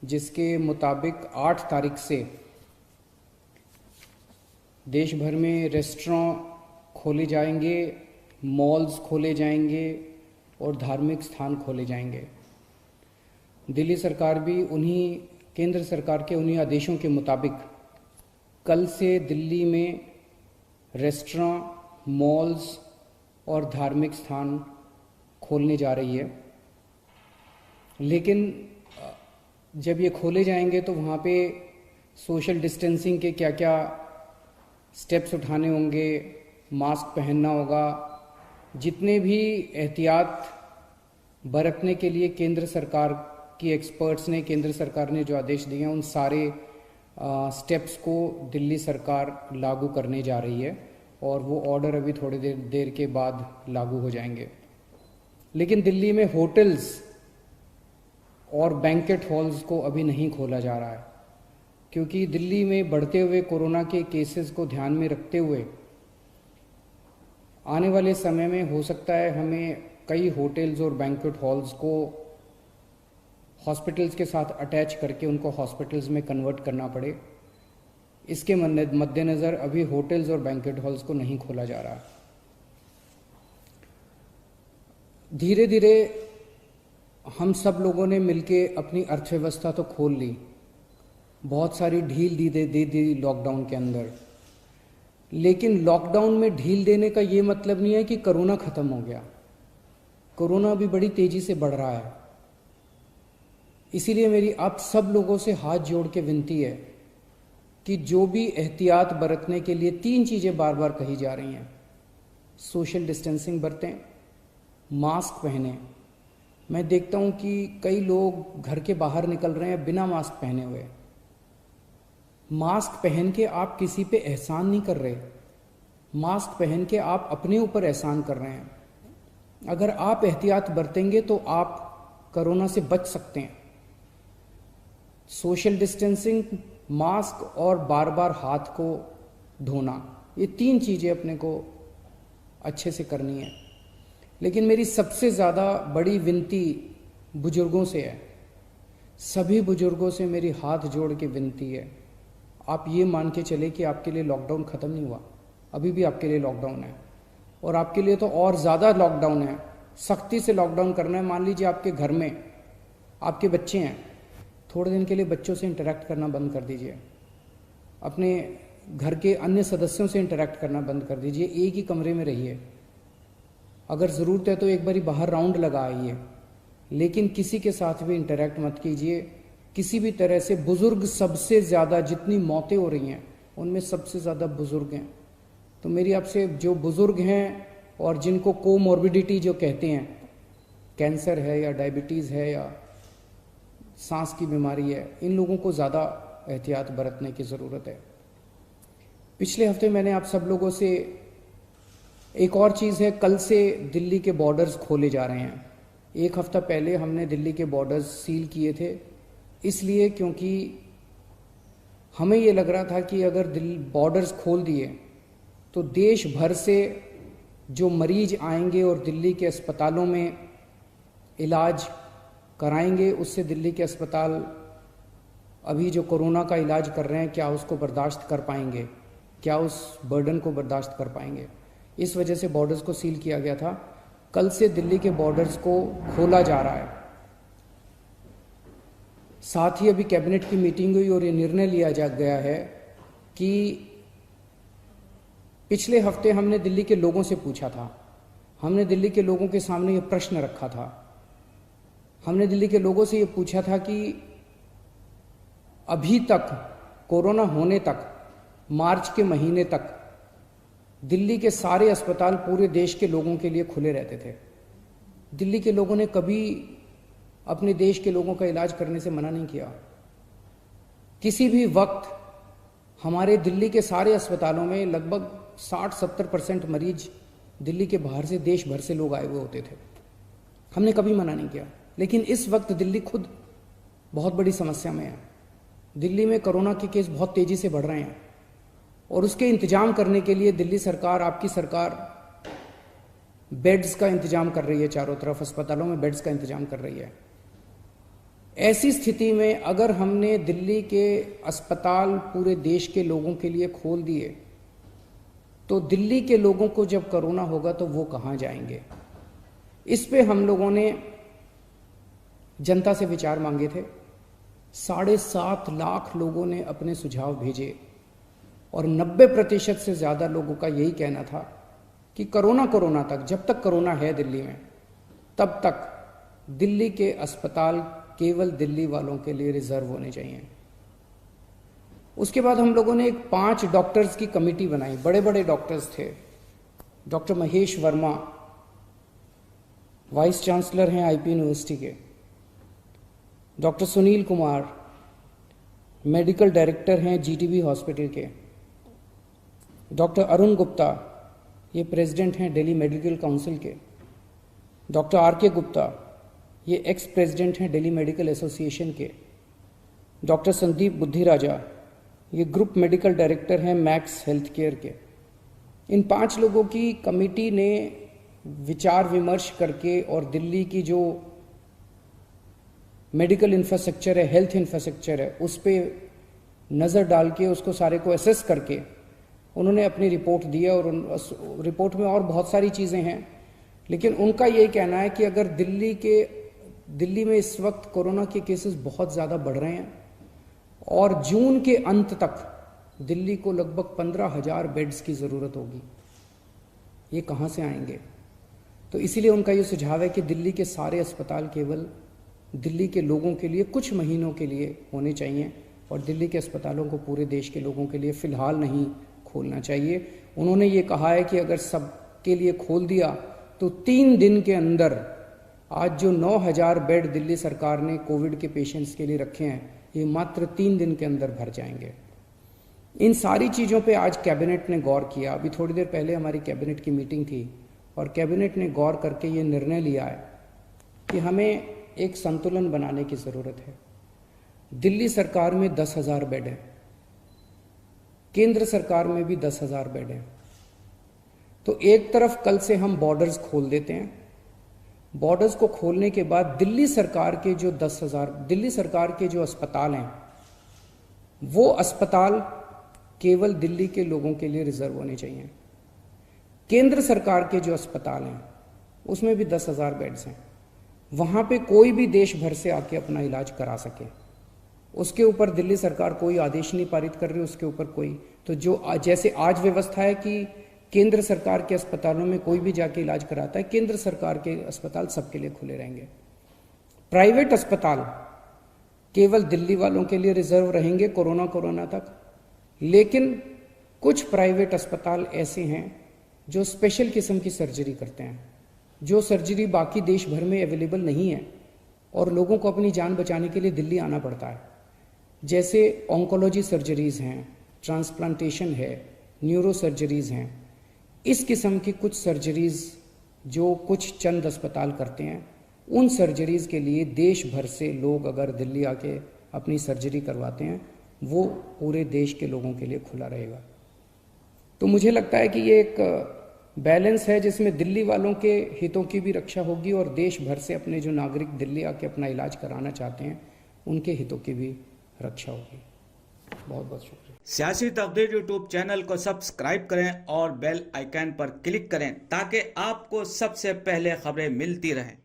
जिसके मुताबिक 8 तारीख से देश भर में रेस्टोरेंट खोले जाएंगे, मॉल्स खोले जाएंगे और धार्मिक स्थान खोले जाएंगे। दिल्ली सरकार भी केंद्र सरकार के उन्हीं आदेशों के मुताबिक कल से दिल्ली में रेस्टोरेंट, मॉल्स और धार्मिक स्थान खोलने जा रही है। लेकिन जब ये खोले जाएंगे तो वहाँ पे सोशल डिस्टेंसिंग के क्या क्या स्टेप्स उठाने होंगे, मास्क पहनना होगा, जितने भी एहतियात बरतने के लिए केंद्र सरकार की एक्सपर्ट्स ने, केंद्र सरकार ने जो आदेश दिए हैं, उन सारे स्टेप्स को दिल्ली सरकार लागू करने जा रही है और वो ऑर्डर अभी थोड़ी देर के बाद लागू हो जाएंगे। लेकिन दिल्ली में होटल्स और बैंकेट हॉल्स को अभी नहीं खोला जा रहा है, क्योंकि दिल्ली में बढ़ते हुए कोरोना के केसेस को ध्यान में रखते हुए आने वाले समय में हो सकता है हमें कई होटल्स और बैंकेट हॉल्स को हॉस्पिटल्स के साथ अटैच करके उनको हॉस्पिटल्स में कन्वर्ट करना पड़े। इसके मद्देनज़र अभी होटल्स और बैंकेट हॉल्स को नहीं खोला जा रहा। धीरे धीरे हम सब लोगों ने मिलके अपनी अर्थव्यवस्था तो खोल ली, बहुत सारी ढील दे दी लॉकडाउन के अंदर। लेकिन लॉकडाउन में ढील देने का ये मतलब नहीं है कि कोरोना ख़त्म हो गया। कोरोना अभी बड़ी तेज़ी से बढ़ रहा है। इसीलिए मेरी आप सब लोगों से हाथ जोड़ के विनती है कि जो भी एहतियात बरतने के लिए 3 चीज़ें बार बार कही जा रही हैं, सोशल डिस्टेंसिंग बरतें, मास्क पहने। मैं देखता हूं कि कई लोग घर के बाहर निकल रहे हैं बिना मास्क पहने हुए। मास्क पहन के आप किसी पे एहसान नहीं कर रहे, मास्क पहन के आप अपने ऊपर एहसान कर रहे हैं। अगर आप एहतियात बरतेंगे तो आप कोरोना से बच सकते हैं। सोशल डिस्टेंसिंग, मास्क और बार बार हाथ को धोना, ये 3 चीज़ें अपने को अच्छे से करनी है। लेकिन मेरी सबसे ज़्यादा बड़ी विनती बुजुर्गों से है। सभी बुजुर्गों से मेरी हाथ जोड़ के विनती है, आप ये मान के चले कि आपके लिए लॉकडाउन ख़त्म नहीं हुआ, अभी भी आपके लिए लॉकडाउन है और आपके लिए तो और ज़्यादा लॉकडाउन है। सख्ती से लॉकडाउन करना है। मान लीजिए आपके घर में आपके बच्चे हैं, थोड़े दिन के लिए बच्चों से इंटरेक्ट करना बंद कर दीजिए, अपने घर के अन्य सदस्यों से इंटरेक्ट करना बंद कर दीजिए, एक ही कमरे में रहिए। अगर ज़रूरत है तो एक बारी बाहर राउंड लगा आइए, लेकिन किसी के साथ भी इंटरेक्ट मत कीजिए किसी भी तरह से। बुज़ुर्ग सबसे ज़्यादा, जितनी मौतें हो रही हैं उनमें सबसे ज़्यादा बुज़ुर्ग हैं। तो मेरी आपसे, जो बुज़ुर्ग हैं और जिनको कोमॉर्बिडिटी जो कहते हैं, कैंसर है या डायबिटीज़ है या सांस की बीमारी है, इन लोगों को ज़्यादा एहतियात बरतने की ज़रूरत है। पिछले हफ्ते मैंने आप सब लोगों से एक और चीज़ है, कल से दिल्ली के बॉर्डर्स खोले जा रहे हैं। 1 हफ्ता पहले हमने दिल्ली के बॉर्डर्स सील किए थे, इसलिए क्योंकि हमें ये लग रहा था कि अगर बॉर्डर्स खोल दिए तो देश भर से जो मरीज आएंगे और दिल्ली के अस्पतालों में इलाज कराएंगे, उससे दिल्ली के अस्पताल अभी जो कोरोना का इलाज कर रहे हैं, क्या उसको बर्दाश्त कर पाएंगे, क्या उस बर्डन को बर्दाश्त कर पाएंगे। इस वजह से बॉर्डर्स को सील किया गया था। कल से दिल्ली के बॉर्डर्स को खोला जा रहा है। साथ ही अभी कैबिनेट की मीटिंग हुई और ये निर्णय लिया गया है कि पिछले हफ्ते हमने दिल्ली के लोगों से पूछा था, हमने दिल्ली के लोगों के सामने ये प्रश्न रखा था, हमने दिल्ली के लोगों से ये पूछा था कि अभी तक कोरोना होने तक, मार्च के महीने तक दिल्ली के सारे अस्पताल पूरे देश के लोगों के लिए खुले रहते थे। दिल्ली के लोगों ने कभी अपने देश के लोगों का इलाज करने से मना नहीं किया। किसी भी वक्त हमारे दिल्ली के सारे अस्पतालों में लगभग 60-70% मरीज दिल्ली के बाहर से, देश भर से लोग आए हुए होते थे। हमने कभी मना नहीं किया। लेकिन इस वक्त दिल्ली खुद बहुत बड़ी समस्या में है। दिल्ली में कोरोना के केस बहुत तेज़ी से बढ़ रहे हैं और उसके इंतजाम करने के लिए दिल्ली सरकार, आपकी सरकार, बेड्स का इंतजाम कर रही है। चारों तरफ अस्पतालों में बेड्स का इंतजाम कर रही है। ऐसी स्थिति में अगर हमने दिल्ली के अस्पताल पूरे देश के लोगों के लिए खोल दिए, तो दिल्ली के लोगों को जब कोरोना होगा तो वो कहाँ जाएंगे? इस पे हम लोगों ने जनता से विचार मांगे थे। 7.5 लाख लोगों ने अपने सुझाव भेजे और 90% से ज़्यादा लोगों का यही कहना था कि कोरोना तक, जब तक कोरोना है दिल्ली में, तब तक दिल्ली के अस्पताल केवल दिल्ली वालों के लिए रिजर्व होने चाहिए। उसके बाद हम लोगों ने एक 5 डॉक्टर्स की कमेटी बनाई। बड़े बड़े डॉक्टर्स थे। Doctor Mahesh Verma vice chancellor हैं आईपी यूनिवर्सिटी के, doctor Sunil Kumar medical director हैं जीटीबी हॉस्पिटल के, डॉक्टर अरुण गुप्ता ये प्रेसिडेंट हैं दिल्ली मेडिकल काउंसिल के, डॉक्टर आर.के. गुप्ता ये एक्स प्रेसिडेंट हैं दिल्ली मेडिकल एसोसिएशन के, डॉक्टर संदीप बुद्धिराजा ये ग्रुप मेडिकल डायरेक्टर हैं मैक्स हेल्थ केयर के। इन 5 लोगों की कमेटी ने विचार विमर्श करके और दिल्ली की जो मेडिकल इंफ्रास्ट्रक्चर है, हेल्थ इंफ्रास्ट्रक्चर है, उस पर नज़र डाल के उसको सारे को एसेस करके उन्होंने अपनी रिपोर्ट दी है। और उस रिपोर्ट में और बहुत सारी चीज़ें हैं, लेकिन उनका यही कहना है कि अगर दिल्ली में इस वक्त कोरोना के केसेस बहुत ज़्यादा बढ़ रहे हैं और जून के अंत तक दिल्ली को लगभग 15,000 बेड्स की ज़रूरत होगी। ये कहाँ से आएंगे? तो इसीलिए उनका ये सुझाव है कि दिल्ली के सारे अस्पताल केवल दिल्ली के लोगों के लिए कुछ महीनों के लिए होने चाहिए और दिल्ली के अस्पतालों को पूरे देश के लोगों के लिए फ़िलहाल नहीं खोलना चाहिए। उन्होंने ये कहा है कि अगर सबके लिए खोल दिया तो 3 दिन के अंदर आज जो 9,000 बेड दिल्ली सरकार ने कोविड के पेशेंट्स के लिए रखे हैं, ये मात्र 3 दिन के अंदर भर जाएंगे। इन सारी चीज़ों पे आज कैबिनेट ने गौर किया। अभी थोड़ी देर पहले हमारी कैबिनेट की मीटिंग थी और कैबिनेट ने गौर करके ये निर्णय लिया है कि हमें एक संतुलन बनाने की ज़रूरत है। दिल्ली सरकार में 10,000 बेड है, केंद्र सरकार में भी 10,000 बेड है। तो एक तरफ कल से हम बॉर्डर्स खोल देते हैं। बॉर्डर्स को खोलने के बाद दिल्ली सरकार के जो 10,000 दिल्ली सरकार के जो अस्पताल हैं, वो अस्पताल केवल दिल्ली के लोगों के लिए रिजर्व होने चाहिए। केंद्र सरकार के जो अस्पताल हैं उसमें भी 10,000 बेड्स हैं। वहाँ पे कोई भी देश भर से आके अपना इलाज करा सके, उसके ऊपर दिल्ली सरकार कोई आदेश नहीं पारित कर रही, उसके ऊपर कोई तो जो जैसे आज व्यवस्था है कि केंद्र सरकार के अस्पतालों में कोई भी जाके इलाज कराता है, केंद्र सरकार के अस्पताल सबके लिए खुले रहेंगे। प्राइवेट अस्पताल केवल दिल्ली वालों के लिए रिजर्व रहेंगे कोरोना तक। लेकिन कुछ प्राइवेट अस्पताल ऐसे हैं जो स्पेशल किस्म की सर्जरी करते हैं, जो सर्जरी बाकी देश भर में अवेलेबल नहीं है और लोगों को अपनी जान बचाने के लिए दिल्ली आना पड़ता है। जैसे ऑन्कोलॉजी सर्जरीज हैं, ट्रांसप्लांटेशन है, न्यूरो सर्जरीज हैं। इस किस्म की कुछ सर्जरीज जो कुछ चंद अस्पताल करते हैं, उन सर्जरीज के लिए देश भर से लोग अगर दिल्ली आके अपनी सर्जरी करवाते हैं, वो पूरे देश के लोगों के लिए खुला रहेगा। तो मुझे लगता है कि ये एक बैलेंस है जिसमें दिल्ली वालों के हितों की भी रक्षा होगी और देश भर से अपने जो नागरिक दिल्ली आके अपना इलाज कराना चाहते हैं उनके हितों की भी रक्षा होगी। बहुत बहुत शुक्रिया। सियासी तफदीर यूट्यूब चैनल को सब्सक्राइब करें और बेल आइकन पर क्लिक करें ताकि आपको सबसे पहले खबरें मिलती रहें।